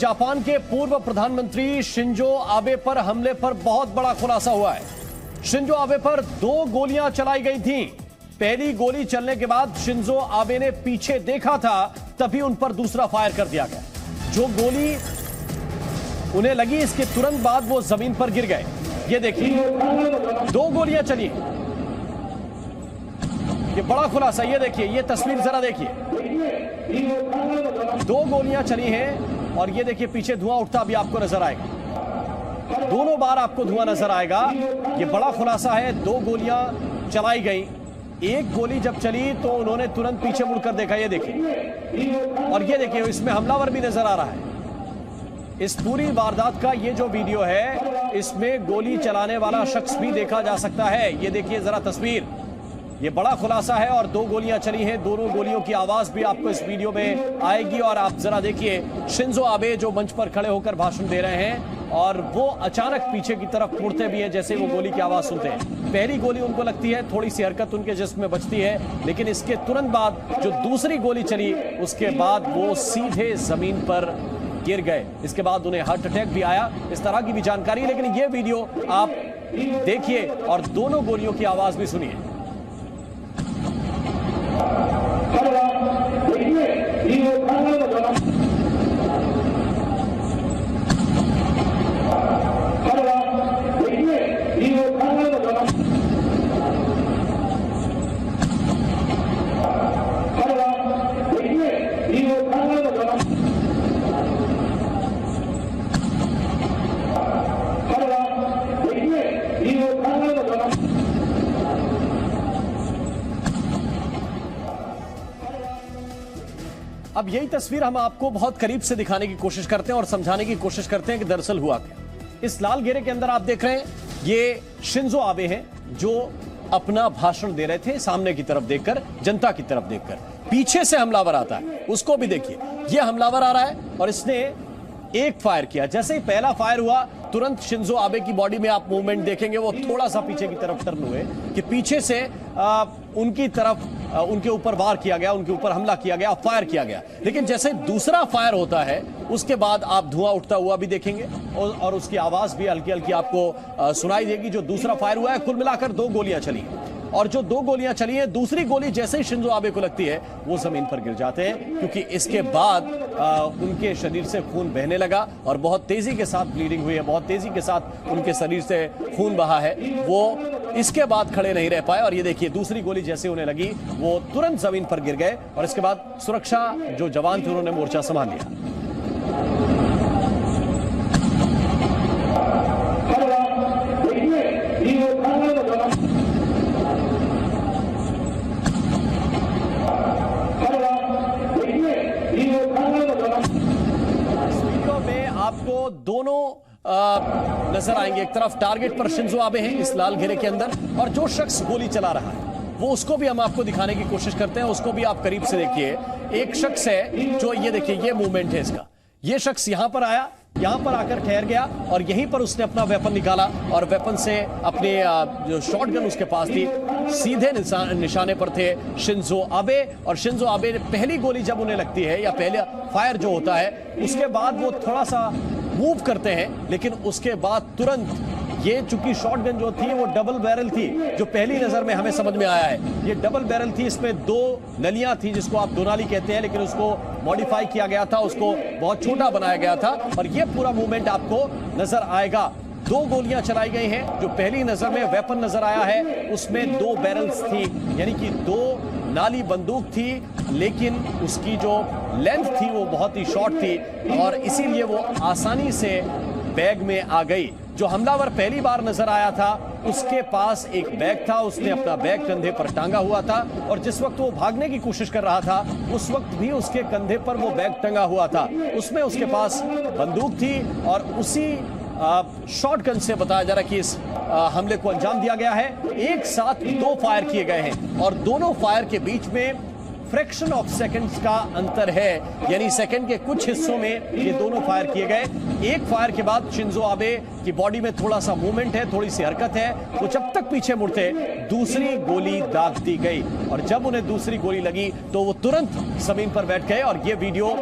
Japan के पूर्व प्रधानमंत्री शिंजो आबे पर हमले पर बहुत बड़ा खुलासा हुआ है। शिंजो आबे पर 2 गोलियां चलाई गई थीं। पहली गोली चलने के बाद शिंजो आबे ने पीछे देखा था, तभी उन पर दूसरा फायर कर दिया गया। जो गोली उन्हें लगी, इसके तुरंत बाद वो जमीन पर गिर गए। ये देखिए, 2 गोलियां चली। ये बड़ा खुलासा, ये देखिए, ये तस्वीर जरा देखिए। 2 गोलियां चली हैं और ये देखिए पीछे धुआं उठता भी आपको नजर आएगा। दोनों बार आपको धुआं नजर आएगा। ये बड़ा खुलासा है। 2 गोलियां चलाई गई। एक गोली जब चली तो उन्होंने तुरंत पीछे मुड़कर देखा। ये देखिए, और ये देखिए, इसमें हमलावर भी नजर आ रहा है। इस पूरी वारदात का ये जो वीडियो है, इसमें गोली चलाने वाला शख्स भी देखा जा सकता है। ये देखिए जरा तस्वीर। ये बड़ा खुलासा है और 2 गोलियां चली हैं। दोनों गोलियों की आवाज भी आपको इस वीडियो में आएगी। और आप जरा देखिए, शिंजो आबे जो मंच पर खड़े होकर भाषण दे रहे हैं और वो अचानक पीछे की तरफ मुड़ते भी हैं जैसे वो गोली की आवाज सुनते हैं। पहली गोली उनको लगती है, थोड़ी सी हरकत उनके जिस्म में बचती है, लेकिन इसके तुरंत बाद जो दूसरी गोली चली, उसके बाद वो सीधे जमीन पर गिर गए। इसके बाद उन्हें हार्ट अटैक भी आया, इस तरह की भी जानकारी। लेकिन ये वीडियो आप देखिए और दोनों गोलियों की आवाज भी सुनिए। अब यही तस्वीर हम आपको बहुत करीब से दिखाने की कोशिश करते हैं और समझाने की कोशिश करते हैं कि दरअसल हुआ क्या। इस लाल घेरे के अंदर आप देख रहे हैं, ये शिंजो आबे हैं जो अपना भाषण दे रहे थे सामने की तरफ देखकर, जनता की तरफ देखकर। पीछे से हमलावर आता है, उसको भी देखिए। ये हमलावर आ रहा है और इसने एक फायर किया। जैसे ही पहला फायर हुआ, तुरंत शिंजो आबे की बॉडी में आप मूवमेंट देखेंगे, वो थोड़ा सा पीछे की तरफ टर्न हुए कि पीछे से उनकी तरफ उनके ऊपर वार किया गया, उनके ऊपर हमला किया गया, फायर किया गया। लेकिन जैसे दूसरा फायर होता है, उसके बाद आप धुआं उठता हुआ भी देखेंगे और उसकी आवाज भी हल्की हल्की आपको सुनाई देगी। जो दूसरा फायर हुआ है, कुल मिलाकर 2 गोलियां चली और जो 2 गोलियां चली हैं, दूसरी गोली जैसे ही शिंजो आबे को लगती है, वो जमीन पर गिर जाते हैं, क्योंकि इसके बाद उनके शरीर से खून बहने लगा और बहुत तेजी के साथ ब्लीडिंग हुई है, बहुत तेजी के साथ उनके शरीर से खून बहा है। वो इसके बाद खड़े नहीं रह पाए और ये देखिए, दूसरी गोली जैसे उन्हें लगी, वो तुरंत जमीन पर गिर गए और इसके बाद सुरक्षा जो जवान थे, उन्होंने मोर्चा संभाल लिया। आपको दोनों नजर आएंगे। एक तरफ टारगेट पर शिंजो आबे हैं इस लाल घेरे के अंदर, और जो शख्स गोली चला रहा है वो, उसको भी हम आपको दिखाने की कोशिश करते हैं। उसको भी आप करीब से देखिए। एक शख्स है जो, ये देखिए, ये मूवमेंट है इसका। ये शख्स यहां पर आया, यहां पर आकर ठहर गया और यहीं पर उसने अपना वेपन निकाला और वेपन से अपने जो शॉटगन उसके पास थी, सीधे निशाने पर थे शिंजो आबे। और शिंजो आबे ने पहली गोली जब उन्हें लगती है, या पहले फायर जो होता है, उसके बाद वो थोड़ा सा मूव करते हैं, लेकिन उसके बाद तुरंत ये, चूंकि शॉटगन जो थी वो डबल बैरल थी, जो पहली नजर में हमें समझ में आया है, ये डबल बैरल थी। इसमें 2 नलियां थी, जिसको आप दोनाली कहते हैं, लेकिन उसको मॉडिफाई किया गया था, उसको बहुत छोटा बनाया गया था और ये पूरा मूवमेंट आपको नजर आएगा। 2 गोलियां चलाई गई हैं। जो पहली नजर में वेपन नजर आया है, उसमें 2 बैरल्स थी, यानी कि 2 नाली बंदूक थी, लेकिन उसकी जो लेंथ थी वो बहुत ही शॉर्ट थी और इसीलिए वो आसानी से बैग में आ गई। जो हमलावर पहली बार नजर आया था, उसके पास एक बैग था, उसने अपना बैग कंधे पर टांगा हुआ था और जिस वक्त वो भागने की कोशिश कर रहा था, उस वक्त भी उसके कंधे पर वो बैग टंगा हुआ था। उसमें उसके पास बंदूक थी और उसी शॉटगन से बताया जा रहा है कि इस हमले को अंजाम दिया गया है। एक साथ 2 फायर किए गए हैं और दोनों फायर के बीच में फ्रैक्शन ऑफ सेकंड्स का अंतर है, यानी सेकंड के कुछ हिस्सों में ये दोनों फायर किए गए। एक फायर के बाद शिंजो आबे की बॉडी में थोड़ा सा मूवमेंट है, थोड़ी सी हरकत है, वो जब तक पीछे मुड़ते दूसरी गोली दाग दी गई और जब उन्हें दूसरी गोली लगी तो वो तुरंत जमीन पर बैठ गए। और ये वीडियो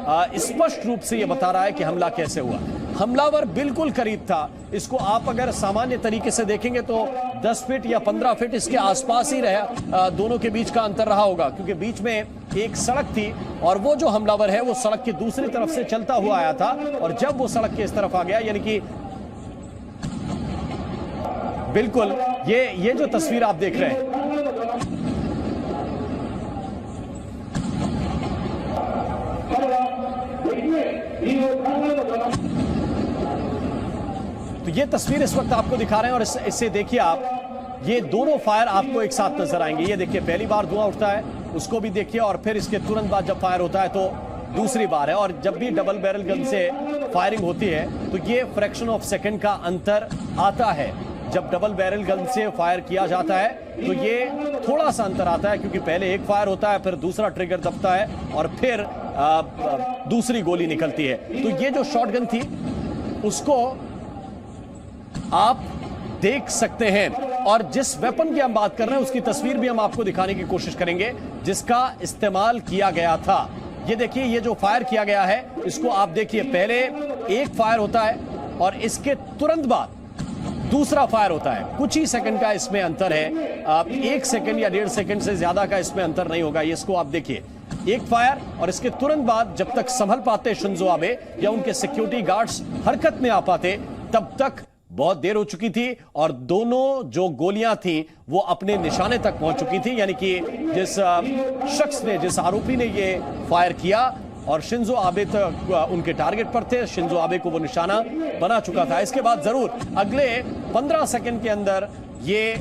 स्पष्ट रूप से यह बता रहा है कि हमला कैसे हुआ। हमलावर बिल्कुल करीब था, इसको आप अगर सामान्य तरीके से देखेंगे तो 10 फीट या 15 फीट इसके आसपास ही रहा, दोनों के बीच का अंतर रहा होगा, क्योंकि बीच में एक सड़क थी और वो जो हमलावर है वो सड़क की दूसरी तरफ से चलता हुआ आया था, और जब वो सड़क के इस तरफ आ गया, यानी कि बिल्कुल ये जो तस्वीर आप देख रहे हैं, तो ये तस्वीर इस वक्त आपको दिखा रहे हैं, और इससे देखिए आप, ये दोनों फायर आपको एक साथ नजर आएंगे। ये देखिए पहली बार धुआं उठता है, उसको भी देखिए, और फिर इसके तुरंत बाद जब फायर होता है तो दूसरी बार है। और जब भी डबल बैरल गन से फायरिंग होती है तो ये फ्रैक्शन ऑफ सेकंड का अंतर आता है। जब डबल बैरल गन से फायर किया जाता है तो ये थोड़ा सा अंतर आता है, क्योंकि पहले एक फायर होता है, फिर दूसरा ट्रिगर दबता है और फिर दूसरी गोली निकलती है। तो ये जो शॉटगन थी उसको आप देख सकते हैं, और जिस वेपन की हम बात कर रहे हैं उसकी तस्वीर भी हम आपको दिखाने की कोशिश करेंगे जिसका इस्तेमाल किया गया था। ये देखिए, ये जो फायर किया गया है इसको आप देखिए, पहले एक फायर होता है और इसके तुरंत बाद दूसरा फायर होता है। कुछ ही सेकंड का इसमें अंतर है, 1 सेकंड या 1.5 सेकंड से ज्यादा का इसमें अंतर नहीं होगा। इसको आप देखिए, एक फायर और इसके तुरंत बाद जब तक संभल पाते शिंजो आबे या उनके सिक्योरिटी गार्ड्स हरकत में आ पाते, तब तक बहुत देर हो चुकी थी, और दोनों जो गोलियां थी वो अपने निशाने तक पहुंच चुकी थी। यानी कि जिस शख्स ने, जिस आरोपी ने ये फायर किया और शिंजो आबे तक उनके टारगेट पर थे, शिंजो आबे को वो निशाना बना चुका था। इसके बाद जरूर अगले 15 सेकंड के अंदर ये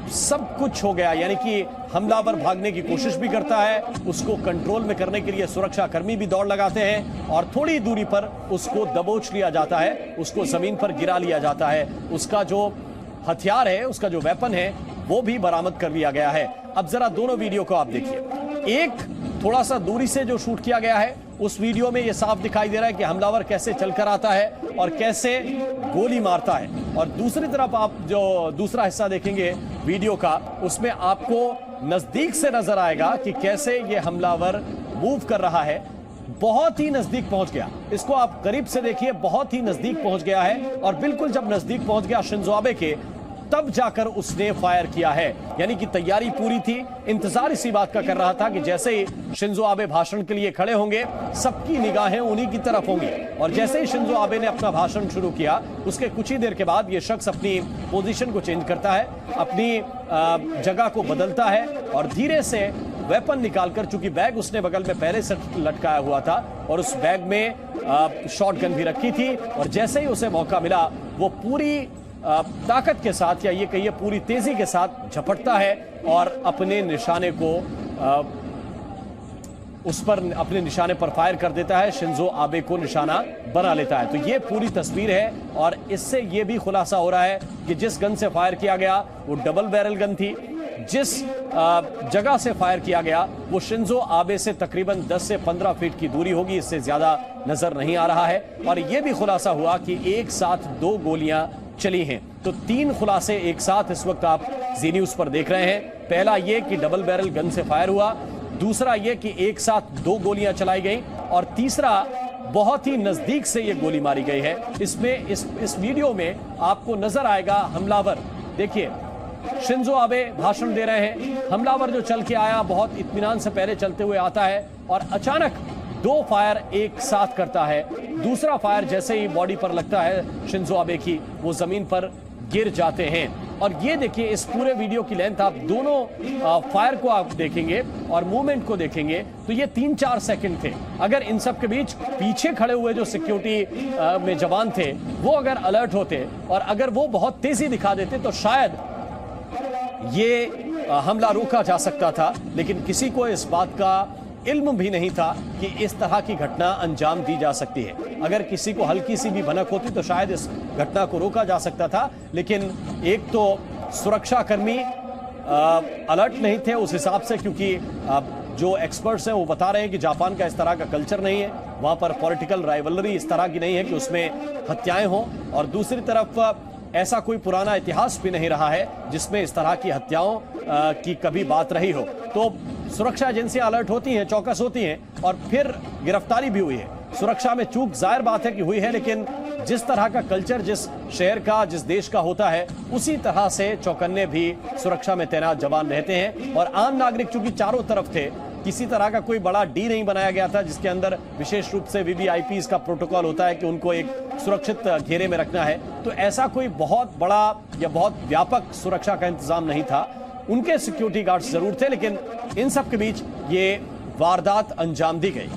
सब कुछ हो गया। यानी कि हमलावर भागने की कोशिश भी करता है, उसको कंट्रोल में करने के लिए सुरक्षा कर्मी भी दौड़ लगाते हैं, और थोड़ी दूरी पर उसको दबोच लिया जाता है, उसको जमीन पर गिरा लिया जाता है। उसका जो हथियार है, उसका जो वेपन है वो भी बरामद कर लिया गया है। अब जरा दोनों वीडियो को आप देखिए। एक थोड़ा सा दूरी से जो शूट किया गया है उस वीडियो में यह साफ दिखाई दे रहा है कि हमलावर कैसे चलकर आता है और कैसे गोली मारता है, और दूसरी तरफ आप जो दूसरा हिस्सा देखेंगे वीडियो का, उसमें आपको नजदीक से नजर आएगा कि कैसे ये हमलावर मूव कर रहा है। बहुत ही नजदीक पहुंच गया, इसको आप करीब से देखिए, बहुत ही नजदीक पहुंच गया है, और बिल्कुल जब नजदीक पहुंच गया शिंजो आबे के, तब जाकर उसने फायर किया है। यानी कि तैयारी पूरी थी, इंतजार इसी बात का कर रहा था कि जैसे ही शिंजो आबे भाषण के लिए खड़े होंगे सबकी निगाहें उन्हीं की तरफ होंगी, और जैसे ही शिंजो आबे ने अपना भाषण शुरू किया उसके कुछ ही देर के बाद यह शख्स अपनी पोजीशन को चेंज करता है, अपनी जगह को बदलता है, और धीरे से वेपन निकालकर, चूंकि बैग उसने बगल में पहले से लटकाया हुआ था और उस बैग में शॉटगन भी रखी थी, और जैसे ही उसे मौका मिला वो पूरी ताकत के साथ, या ये कहिए पूरी तेजी के साथ झपटता है और अपने निशाने को उस पर, अपने निशाने पर फायर कर देता है, शिंजो आबे को निशाना बना लेता है। तो ये पूरी तस्वीर है, और इससे ये भी खुलासा हो रहा है कि जिस गन से फायर किया गया वो डबल बैरल गन थी, जिस जगह से फायर किया गया वो शिंजो आबे से तकरीबन 10 से 15 फीट की दूरी होगी, इससे ज्यादा नजर नहीं आ रहा है। और यह भी खुलासा हुआ कि एक साथ 2 गोलियां चली हैं। तो 3 खुलासे एक साथ इस वक्त आप जी न्यूज पर देख रहे हैं। पहला यह कि डबल बैरल गन से फायर हुआ, दूसरा यह कि एक साथ 2 गोलियां चलाई गई, और तीसरा बहुत ही नजदीक से यह गोली मारी गई है। इसमें इस वीडियो में आपको नजर आएगा हमलावर, देखिए शिंजो आबे भाषण दे रहे हैं, हमलावर जो चल के आया बहुत इत्मीनान से पहले चलते हुए आता है, और अचानक 2 फायर एक साथ करता है। दूसरा फायर जैसे ही बॉडी पर लगता है शिंजो आबे की, वो जमीन पर गिर जाते हैं। और ये देखिए, इस पूरे वीडियो की लेंथ आप दोनों फायर को आप देखेंगे और मूवमेंट को देखेंगे तो ये 3-4 सेकंड थे। अगर इन सब के बीच पीछे खड़े हुए जो सिक्योरिटी में जवान थे वो अगर अलर्ट होते और अगर वो बहुत तेजी दिखा देते तो शायद ये हमला रोका जा सकता था, लेकिन किसी को इस बात का इल्म भी नहीं था कि इस तरह की घटना अंजाम दी जा सकती है। अगर किसी को हल्की सी भी भनक होती तो शायद इस घटना को रोका जा सकता था, लेकिन एक तो सुरक्षा कर्मी अलर्ट नहीं थे उस हिसाब से, क्योंकि जो एक्सपर्ट्स हैं वो बता रहे हैं कि जापान का इस तरह का कल्चर नहीं है, वहां पर पॉलिटिकल राइवलरी इस तरह की नहीं है कि उसमें हत्याएं हों। और दूसरी तरफ ऐसा कोई पुराना इतिहास भी नहीं रहा है जिसमें इस तरह की हत्याओं की कभी बात रही हो। तो सुरक्षा एजेंसियां अलर्ट होती हैं, चौकस होती हैं और फिर गिरफ्तारी भी हुई है। सुरक्षा में चूक जाहिर बात है कि हुई है, लेकिन जिस तरह का कल्चर जिस शहर का, जिस देश का होता है, उसी तरह से चौकन्ने भी सुरक्षा में तैनात जवान रहते हैं। और आम नागरिक चूंकि चारों तरफ थे, किसी तरह का कोई बड़ा डी नहीं बनाया गया था जिसके अंदर विशेष रूप से वीवीआईपीज का प्रोटोकॉल होता है कि उनको एक सुरक्षित घेरे में रखना है। तो ऐसा कोई बहुत बड़ा या बहुत व्यापक सुरक्षा का इंतजाम नहीं था। उनके सिक्योरिटी गार्ड्स जरूर थे, लेकिन इन सब के बीच ये वारदात अंजाम दी गई।